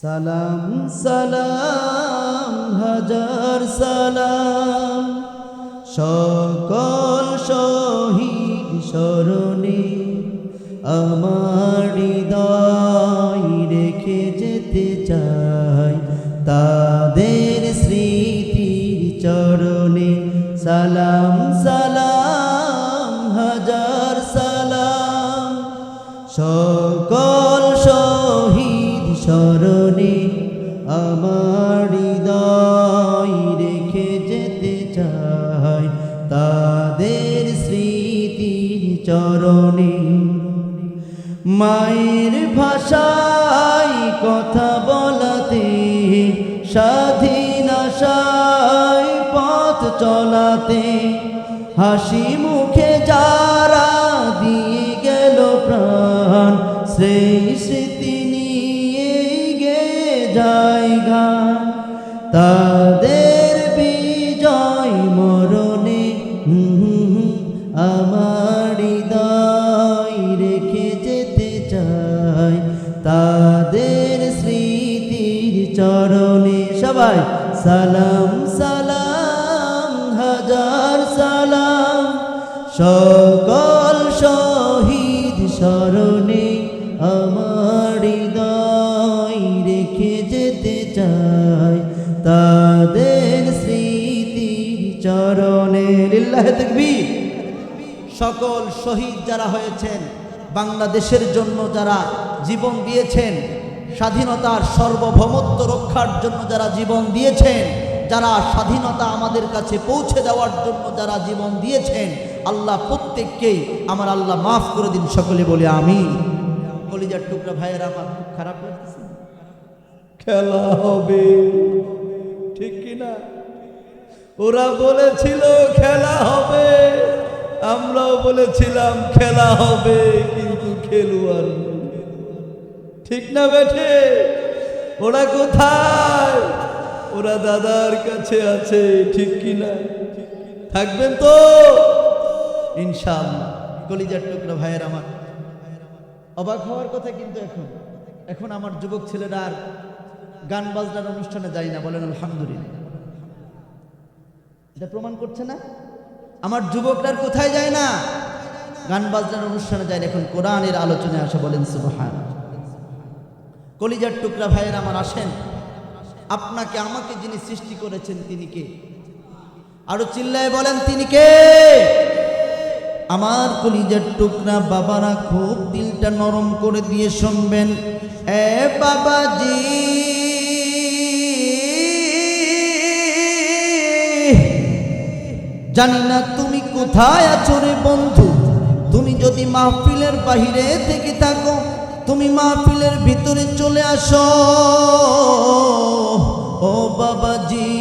সালাম সালাম হাজার সালাম সকল শহীদ স্মরণে আমার হৃদয় রেখে যেতে চাই তাদের স্মৃতির চরণে। সালাম সালাম হাজার সালাম সকল শহীদ স্মরণে আমার হৃদয় রেখে যেতে চাই তাদের স্মৃতির চরণে। মায়ের ভাষায় কথা বলাতে স্বাধীন আশায় পথ চলাতে হাসি মুখে যারা দিয়ে গেল প্রাণ সেই স্মৃতি নিয়ে গে যায় গান তাদের বিজয় মরণে আমার হৃদয় রেখে যেতে চাই তাদের স্মৃতির চরণে। সবাই সালাম সালাম হাজার সালাম সকল শহীদ স্মরণে আমার হৃদয় রেখে যেতে চাই তাদের স্মৃতির চরণে। লিল্লাহে তাকবীর। সকল শহীদ যারা হয়েছেন, বাংলাদেশের জন্য যারা জীবন দিয়েছেন, স্বাধীনতার সার্বভৌমত্ব রক্ষার জন্য যারা জীবন দিয়েছেন, যারা স্বাধীনতা আমাদের কাছে পৌঁছে দেওয়ার জন্য যারা জীবন দিয়েছেন, আল্লাহ প্রত্যেককেই আমার আল্লাহ মাফ করে দিন। সকলে বলে আমিন। কলিজার টুকরা ভাইয়েরা, আমার খুব খারাপ লাগছে। খেলা হবে, ঠিক কিনা? ওরা বলেছিল খেলা হবে, আমরাও বলেছিলাম খেলা হবে, কিন্তু খেলোয়াড় ঠিক না বেঠে? ওরা কোথায়? ওরা দাদার কাছে আছে, ঠিক কিনা? থাকবেন তো ইনশাআল্লাহ। কলিজার টুকরা ভাইয়ের আমার, অবাক হওয়ার কথা কিন্তু এখন আমার যুবক ছেলেরা আর গান বাজনার অনুষ্ঠানে যায় না। বলেন আলহামদুলিল্লাহ। এটা প্রমাণ করছে না? আমার যুবকরা কোথায় যায় না? গান বাজনার অনুষ্ঠানে যায় না, এখন কোরআনের আলোচনায় আসে। বলেন সুবহানাল্লাহ। কলিজার টুকরা ভাইয়ের আমার, আসেন, আপনাকে আমাকে যিনি সৃষ্টি করেছেন তিনি কে? আরো চিল্লায় বলেন তিনি কে? আমার কলিজার টুকরা বাবারা, খুব দিলটা নরম করে দিয়ে শুনবেন। এ বাবাজি, জানি না তুমি কোথায় আছো রে বন্ধু। তুমি যদি মাহফিলের বাহিরে থেকে থাকো, তুমি মাহফিলের ভিতরে চলে আসো। ও বাবাজি,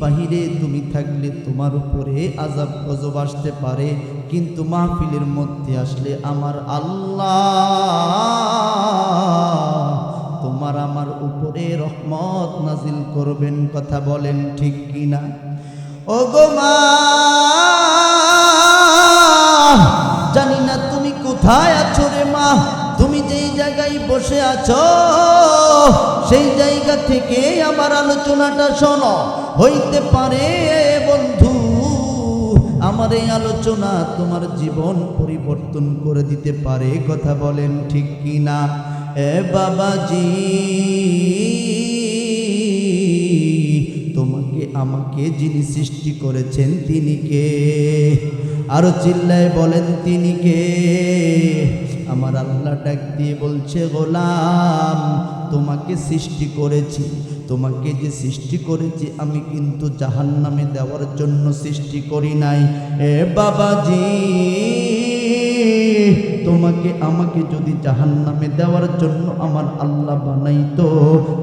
বাহিরে তুমি থাকলে তোমার উপরে আযাব গজব আসতে পারে, কিন্তু মাহফিলের মধ্যে আসলে আমার আল্লাহ তোমার আমার উপরে রহমত নাজিল করবেন। কথা বলেন ঠিক কিনা? ও গো মা, জানি না তুমি কোথায় আছো রে মা। তুমি যেই জায়গায় বসে আছো সেই জায়গা থেকে আমার আলোচনাটা শোনো। হইতে পারে বন্ধু আমার এই আলোচনা তোমার জীবন পরিবর্তন করে দিতে পারে। কথা বলেন ঠিক কিনা? এ বাবাজি, তোমাকে আমাকে যিনি সৃষ্টি করেছেন তিনি কে? আরো চিল্লায় বলেন তিনি কে? আমার আল্লাহ ডাক দিয়ে বলছে, গোলাম তোমাকে সৃষ্টি করেছি, তোমাকে যে সৃষ্টি করেছি আমি কিন্তু জাহান্নামে দেওয়ার জন্য সৃষ্টি করি নাই। এ বাবাজি, তোমাকে আমাকে যদি জাহান্নামে দেওয়ার জন্য আমার আল্লাহ বানাইতো,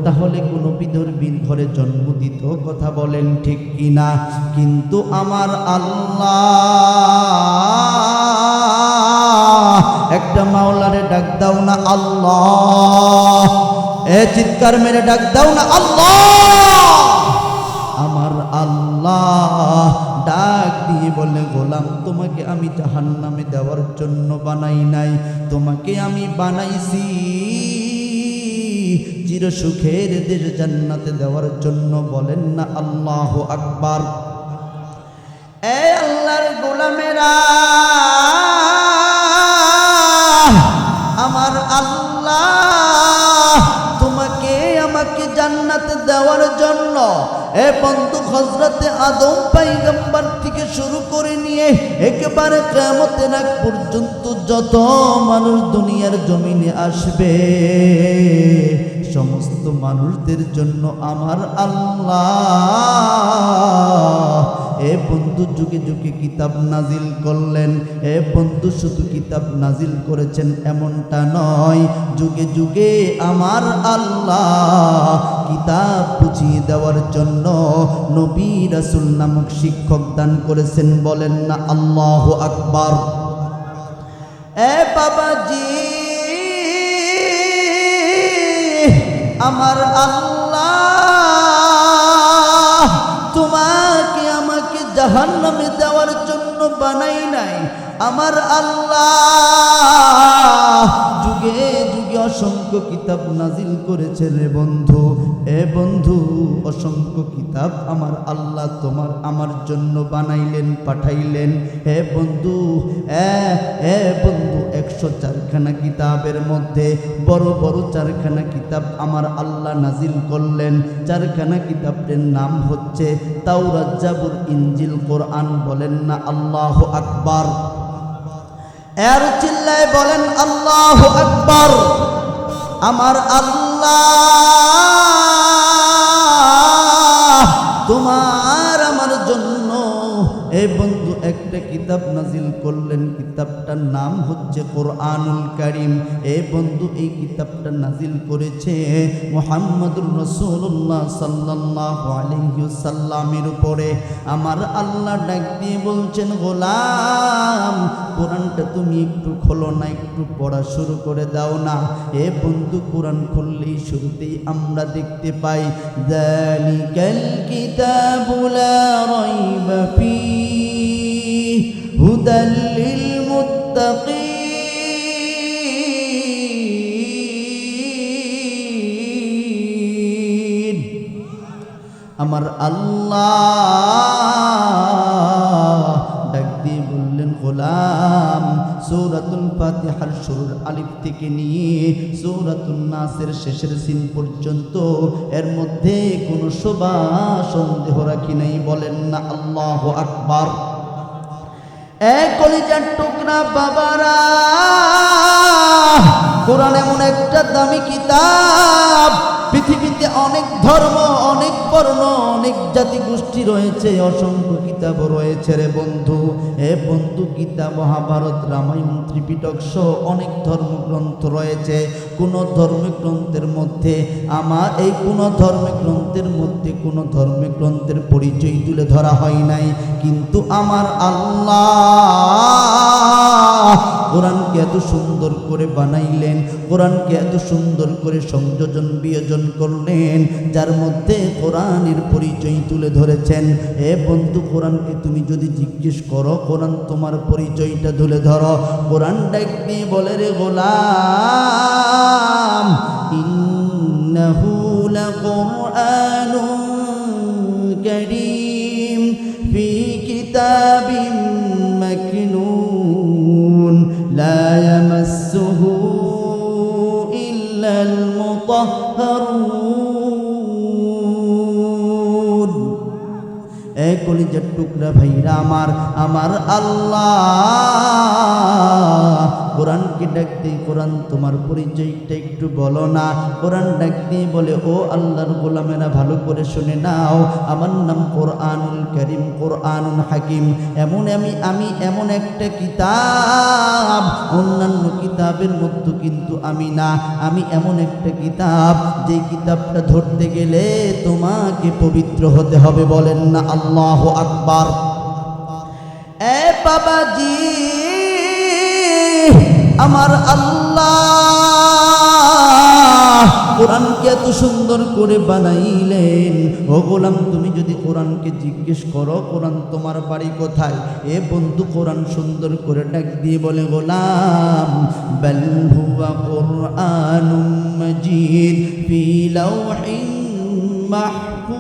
তাহলে কোনো বিধর্মীর ঘরে জন্ম দিত। কথা বলেন ঠিক কিনা? কিন্তু আমার আল্লাহ, একটা মাওলারে ডাক দাও না আল্লাহ। এ চিৎকার মেরে ডাক দাও না আল্লাহ। আমার আল্লাহ ডাক দিয়ে বলে, গোলাম তোমাকে আমি জাহান্নামে দেওয়ার জন্য বানাই নাই, তোমাকে আমি বানাইছি চির সুখের দেশ জান্নাতে দেওয়ার জন্য বলেন না আল্লাহু আকবার। এ আল্লাহর গোলামেরা, আমার আল্লাহ তোমাকে আমাকে জান্নাতে দেওয়ার জন্য এ বন্ধু হযরতে আদম পয়গম্বর থেকে শুরু করে নিয়ে একেবারে কিয়ামতের আগ পর্যন্ত যত মানুষ দুনিয়ার জমিনে আসবে সমস্ত মানুষদের জন্য আমার আল্লাহ এ বন্ধু যুগে যুগে কিতাব নাজিল করলেন। এ বন্ধু শুধু কিতাব নাজিল করেছেন এমনটা নয়, যুগে যুগে আমার আল্লাহ কিতাব বুঝিয়ে দেওয়ার জন্য নবী রাসূল নামক শিক্ষক দান করেছেন। বলেন না আল্লাহু আকবার। এ বাবাজি, আমার আল্লাহ তোমাকে আমাকে জাহান্নামে দেওয়ার জন্য বানাই নাই। আমার আল্লাহ যুগে যুগে অসংখ্য কিতাব নাজিল করেছে রে বন্ধু। এ বন্ধু, অসংখ্য কিতাব আমার আল্লাহ তোমার আমার জন্য বানাইলেন, পাঠাইলেন। হে বন্ধু, এ বন্ধু 104খানা কিতাবের মধ্যে বড় বড় 4খানা কিতাব আমার আল্লাহ নাজিল করলেন। 4খানা কিতাবের নাম হচ্ছে তাওরাত, জাবুর, ইনজিল, কোরআন। বলেন না আল্লাহু আকবার। এর চিল্লায় বলেন আল্লাহু আকবার। আমার আল্লাহ তোমার আমার জন্য এ বন্ধু একটা কিতাব নাজিল করলেন। কিতাবটার নাম হচ্ছে কোরআনুল কারীম। এ বন্ধু, এই কিতাবটা নাজিল করেছে মুহাম্মদুর রাসূলুল্লাহ সাল্লাল্লাহু আলাইহি ওয়াসাল্লামের উপরে। আমার আল্লাহ ডাক দিয়ে বলছেন, গোলাম কোরআনটা তুমি একটু খোলো না, একটু পড়া শুরু করে দাও না। এ বন্ধু, কোরআন খুললেই শুরুতেই আমরা দেখতে পাই যালিকাল কিতাবু লা রাইবা ফীহি হুদাল লিল মুত্তাকিন। আমার আল্লাহ ডাক দিয়ে বললেন, গোলাম সূরাতুল ফাতিহার শুরুর আলিফ থেকে নিয়ে সূরাতুন নাসের শেষের সিন পর্যন্ত এর মধ্যে কোনো শোভা সন্দেহ রাখি নাই। বলেন না আল্লাহু আকবার। এক কলিজার টুকরা বাবারা, কোরআন এমন একটা দামি কিতাব। পৃথিবীতে অনেক ধর্ম, অনেক বর্ণ, অনেক জাতি গোষ্ঠী রয়েছে, অসংখ্য কিতাব রয়েছে রে বন্ধু। এ বন্ধু, গীতা, মহাভারত, রামায়ণ, ত্রিপিটক সহ অনেক ধর্মগ্রন্থ রয়েছে। কোন ধর্মগ্রন্থের মধ্যে কোন ধর্মগ্রন্থের পরিচয় তুলে ধরা হয় নাই। কিন্তু আমার আল্লাহ কোরআনকে এত সুন্দর করে বানাইলেন, কোরআনকে এত সুন্দর করে সংযোজন বিয়োজন করলেন, যার মধ্যে কোরআনের পরিচয় তুলে ধরেছেন। এ বন্ধু, কোরআনকে তুমি যদি জিজ্ঞেস করো, কোরআন তোমার পরিচয়টা তুলে ধরো। কোরআন ডাক দিয়ে বলে, রে গোলাম ইন্নাহু লাকুরআনুন কারীম ফি কিতাবিম মাকনুন লা ইয়ামাসসুহু ইল্লাল মুতাহহারুন। এ কলিজার টুকরা ভাইরা আমার আল্লাহ কোরআনকে ডাক দিয়ে, কোরআন তোমার পরিচয়টা একটু বলো না। কোরআন ডাক দিয়ে বলে, ও আল্লাহর গোলামেরা ভালো করে শুনে নাও, আমার নাম কোরআনুল কারীম, কোরআনুল হাকিম। আমি এমন একটা কিতাব, অন্যান্য কিতাবের মধ্যে কিন্তু আমি না। আমি এমন একটা কিতাব, যে কিতাবটা ধরতে গেলে তোমাকে পবিত্র হতে হবে। বলেন না আল্লাহু আকবার। এ বাবাজি, আমার আল্লাহ কোরআনকে এত সুন্দর করে বানাইলেন। ও গোলাম, তুমি যদি কোরআনকে জিজ্ঞেস করো কোরআন তোমার বাড়ি কোথায়, এ বন্ধু কোরআন সুন্দর করে ডাক দিয়ে বলে, গোলাম বাল হুয়া কুরআনুম মাজিদ ফি লাওহিন মাহফুজ।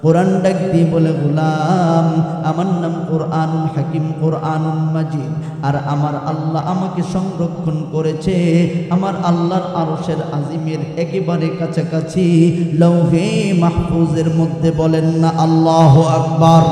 কোরআন ডাক দিয়ে বলে, গোলাম আমার নাম কোরআনুল হাকিম, কোরআনুল মাজিদ, আর আমার আল্লাহ আমাকে সংরক্ষণ করেছে আমার আল্লাহর আরশের আজিমের একেবারে কাছাকাছি লৌহে মাহফুজের মধ্যে। বলেন না আল্লাহু আকবার।